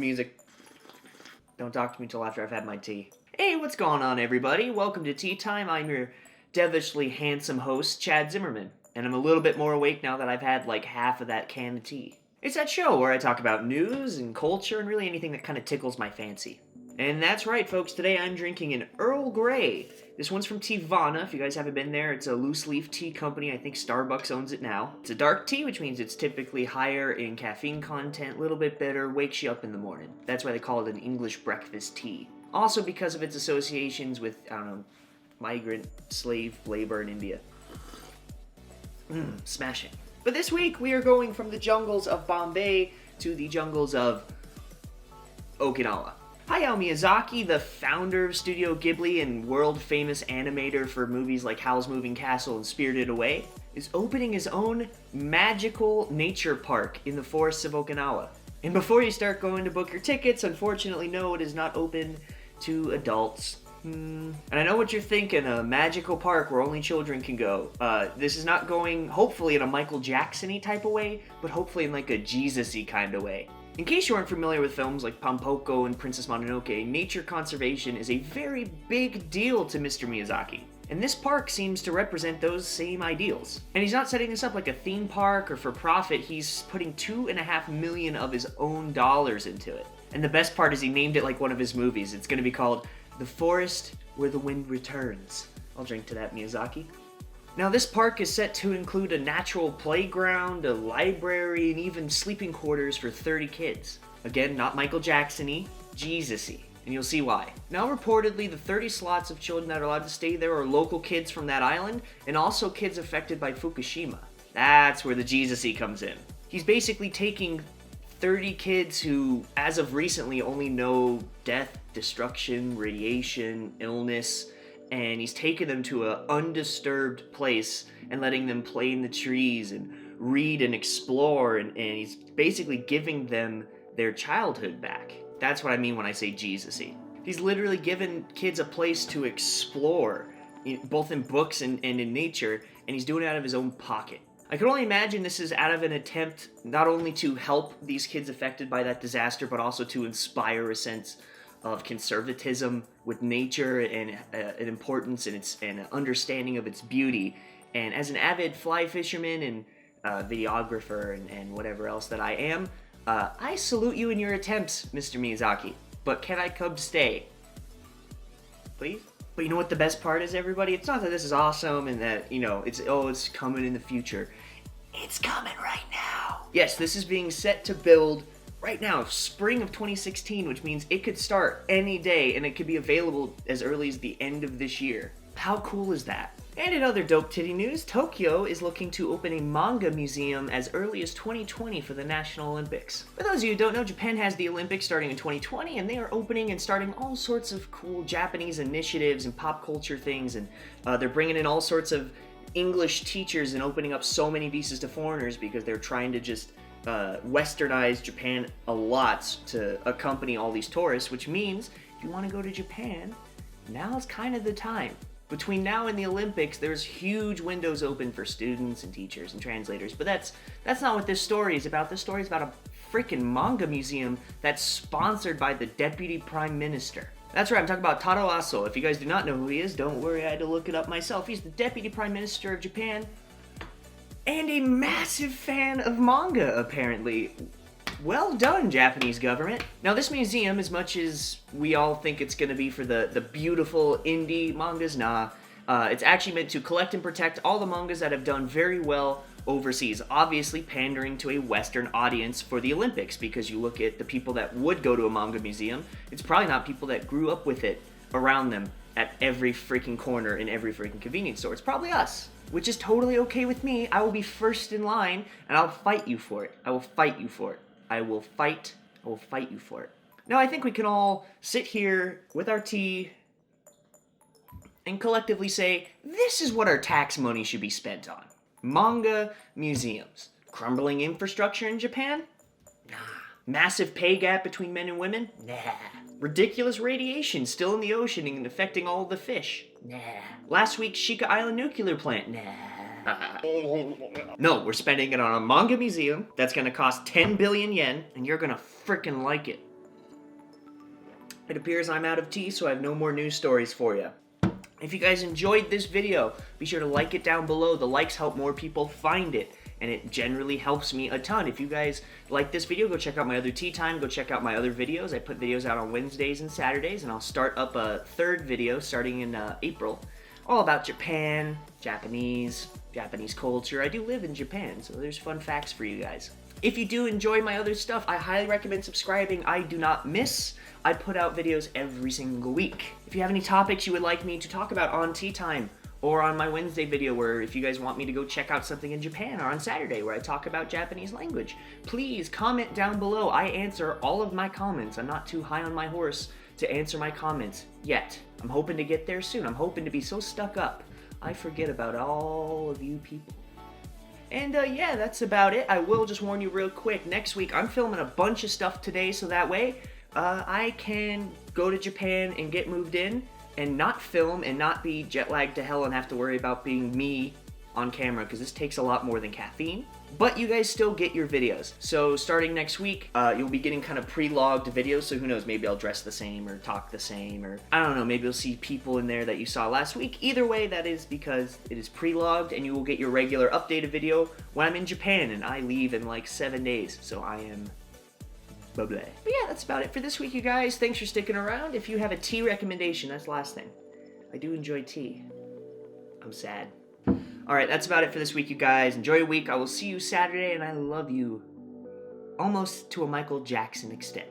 music. Don't talk to me till after I've had my tea. Hey, what's going on, everybody? Welcome to Tea Time. I'm your devilishly handsome host, Chad Zimmerman. And I'm a little bit more awake now that I've had like half of that can of tea. It's that show where I talk about news and culture and really anything that kind of tickles my fancy. And that's right, folks. Today I'm drinking an Earl Grey. This one's from Teavana. If you guys haven't been there, it's a loose leaf tea company. I think Starbucks owns it now. It's a dark tea, which means it's typically higher in caffeine content, a little bit bitter, wakes you up in the morning. That's why they call it an English breakfast tea. Also because of its associations with, migrant slave labor in India. Smashing. But this week we are going from the jungles of Bombay to the jungles of Okinawa. Hayao Miyazaki, the founder of Studio Ghibli and world-famous animator for movies like Howl's Moving Castle and Spirited Away, is opening his own magical nature park in the forests of Okinawa. And before you start going to book your tickets, unfortunately, no, it is not open to adults. And I know what you're thinking, a magical park where only children can go. This is not going, hopefully, in a Michael Jackson-y type of way, but hopefully in like a Jesus-y kind of way. In case you aren't familiar with films like Pompoko and Princess Mononoke, nature conservation is a very big deal to Mr. Miyazaki. And this park seems to represent those same ideals. And he's not setting this up like a theme park or for profit, he's putting $2.5 million of his own dollars into it. And the best part is he named it like one of his movies. It's gonna be called The Forest Where the Wind Returns. I'll drink to that, Miyazaki. Now, this park is set to include a natural playground, a library, and even sleeping quarters for 30 kids. Again, not Michael Jackson-y, Jesus-y, and you'll see why. Now, reportedly, the 30 slots of children that are allowed to stay there are local kids from that island, and also kids affected by Fukushima. That's where the Jesus-y comes in. He's basically taking 30 kids who, as of recently, only know death, destruction, radiation, illness, and he's taken them to an undisturbed place and letting them play in the trees and read and explore, and he's basically giving them their childhood back. That's what I mean when I say Jesus-y. He's literally given kids a place to explore, both in books and in nature, and he's doing it out of his own pocket. I can only imagine this is out of an attempt not only to help these kids affected by that disaster, but also to inspire a sense of conservatism with nature and an importance and an understanding of its beauty. And as an avid fly fisherman and videographer and whatever else that I am, I salute you in your attempts, Mr. Miyazaki. But can I come stay? Please? But you know what the best part is, everybody? It's not that this is awesome and that, it's coming in the future. It's coming right now. Yes, this is being set to build right now, spring of 2016, which means it could start any day and it could be available as early as the end of this year. How cool is that? And in other dope titty news, Tokyo is looking to open a manga museum as early as 2020 for the National Olympics. For those of you who don't know, Japan has the Olympics starting in 2020, and they are opening and starting all sorts of cool Japanese initiatives and pop culture things, and they're bringing in all sorts of English teachers and opening up so many visas to foreigners because they're trying to just westernized Japan a lot to accompany all these tourists, which means if you want to go to Japan, now's kind of the time. Between now and the Olympics, there's huge windows open for students and teachers and translators, but that's not what this story is about. This story is about a freaking manga museum that's sponsored by the Deputy Prime Minister. That's right, I'm talking about Taro Aso. If you guys do not know who he is, don't worry, I had to look it up myself. He's the Deputy Prime Minister of Japan, and a massive fan of manga, apparently. Well done, Japanese government. Now, this museum, as much as we all think it's going to be for the beautiful indie mangas, it's actually meant to collect and protect all the mangas that have done very well overseas, obviously pandering to a Western audience for the Olympics, because you look at the people that would go to a manga museum, it's probably not people that grew up with it around them at every freaking corner in every freaking convenience store. It's probably us. Which is totally okay with me. I will be first in line, and I'll fight you for it. I will fight you for it. I will fight you for it. Now, I think we can all sit here with our tea and collectively say, this is what our tax money should be spent on. Manga museums. Crumbling infrastructure in Japan? Nah. Massive pay gap between men and women? Nah. Ridiculous radiation still in the ocean and affecting all the fish? Nah. Last week's Shika Island nuclear plant? Nah. No, we're spending it on a manga museum that's gonna cost 10 billion yen, and you're gonna frickin' like it. It appears I'm out of tea, so I have no more news stories for you. If you guys enjoyed this video, be sure to like it down below. The likes help more people find it, and it generally helps me a ton. If you guys like this video, go check out my other tea time. Go check out my other videos. I put videos out on Wednesdays and Saturdays, and I'll start up a third video starting in April, all about Japan, Japanese culture. I do live in Japan, so there's fun facts for you guys. If you do enjoy my other stuff, I highly recommend subscribing. I do not miss. I put out videos every single week. If you have any topics you would like me to talk about on Tea Time, or on my Wednesday video where if you guys want me to go check out something in Japan, or on Saturday where I talk about Japanese language, please comment down below. I answer all of my comments. I'm not too high on my horse to answer my comments yet. I'm hoping to get there soon. I'm hoping to be so stuck up I forget about all of you people. And yeah, that's about it. I will just warn you real quick. Next week, I'm filming a bunch of stuff today, so that way I can go to Japan and get moved in and not film and not be jet lagged to hell and have to worry about being me on camera, because this takes a lot more than caffeine. But you guys still get your videos. So starting next week, you'll be getting kind of pre-logged videos, so who knows, maybe I'll dress the same or talk the same, or I don't know, maybe you'll see people in there that you saw last week. Either way, that is because it is pre-logged, and you will get your regular updated video when I'm in Japan, and I leave in like 7 days, so I am blah-blah. But yeah, that's about it for this week, you guys. Thanks for sticking around. If you have a tea recommendation, that's the last thing. I do enjoy tea. I'm sad. Alright, that's about it for this week, you guys. Enjoy your week. I will see you Saturday, and I love you almost to a Michael Jackson extent.